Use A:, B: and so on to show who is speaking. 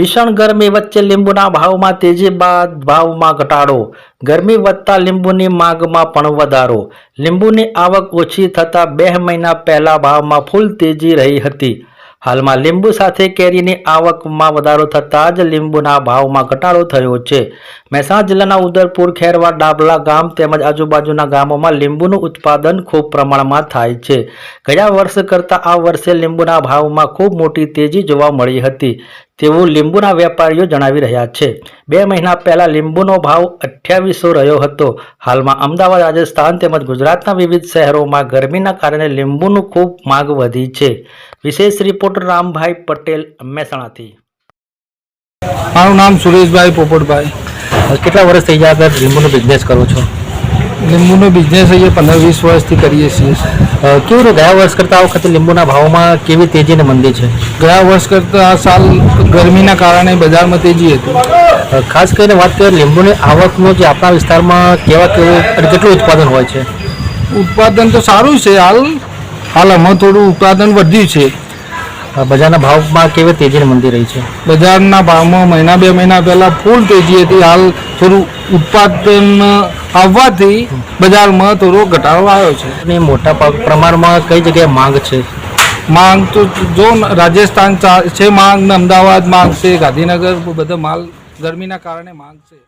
A: ભીષણ ગરમી વચ્ચે લીંબુના ભાવમાં તેજી બાદ ભાવમાં ઘટાડો. ગરમી વધતા લીંબુની માંગમાં પણ વધારો. લીંબુની આવક ઓછી થતાં 2 મહિના પહેલા ભાવમાં ફૂલ તેજી રહી હતી. હાલમાં લીંબુ સાથે કેરીની આવકમાં વધારો થતાં જ લીંબુના ભાવમાં ઘટાડો થયો છે. મહેસાણા જિલ્લાના ઉદરપુર, ખેરવા, ડાબલા ગામ તેમજ આજુબાજુના ગામોમાં લીંબુનું ઉત્પાદન ખૂબ પ્રમાણમાં થાય છે. ગયા વર્ષ કરતાં આ વર્ષે લીંબુના ભાવમાં ખૂબ મોટી તેજી જોવા મળી હતી તેવું લીંબુના વેપારીઓ જણાવી રહ્યા છે. 2 મહિના પહેલા લીંબુનો ભાવ 2800 રહ્યો હતો. હાલમાં અમદાવાદ, રાજસ્થાન તેમજ ગુજરાતના વિવિધ શહેરોમાં ગરમીના કારણે લીંબુનું ખૂબ માંગ વધી છે. વિશેષ રિપોર્ટર રામભાઈ પટેલ, મહેસાણાથી.
B: મારું નામ સુરેશભાઈ પોપટભાઈ.
A: કેટલા વર્ષ થઈ ગયા આગળ લીંબુનો બિઝનેસ કરો છો?
B: લીંબુનો બિઝનેસ અહીંયા 15-20 વર્ષથી કરીએ છીએ.
A: કેવું રહ્યું ગયા વર્ષ કરતાં આ વખતે લીંબુના ભાવમાં કેવી તેજી અને મંદી છે?
B: ગયા વર્ષ કરતાં આ સાલ ગરમીના કારણે બજારમાં તેજી હતી.
A: ખાસ કરીને વાત કરીએ લીંબુની આવકનું જે આપણા વિસ્તારમાં કેવું અને કેટલું ઉત્પાદન હોય છે?
B: ઉત્પાદન તો સારું છે. હાલ આમાં થોડું ઉત્પાદન વધ્યું છે.
A: બજારના ભાવમાં કેવી તેજી અને મંદી રહી છે?
B: બજારના ભાવમાં 2 મહિના પહેલાં ફૂલ તેજી હતી. હાલ થોડું ઉત્પાદન આવવાથી બજારમાં થોડો ઘટાડો આવ્યો છે.
A: અને મોટા પ્રમાણમાં કઈ જગ્યાએ માંગ છે?
B: માંગ તો જો રાજસ્થાન છે માંગ, ને અમદાવાદ માંગ છે, ગાંધીનગર બધા માલ ગરમીના કારણે માંગ છે.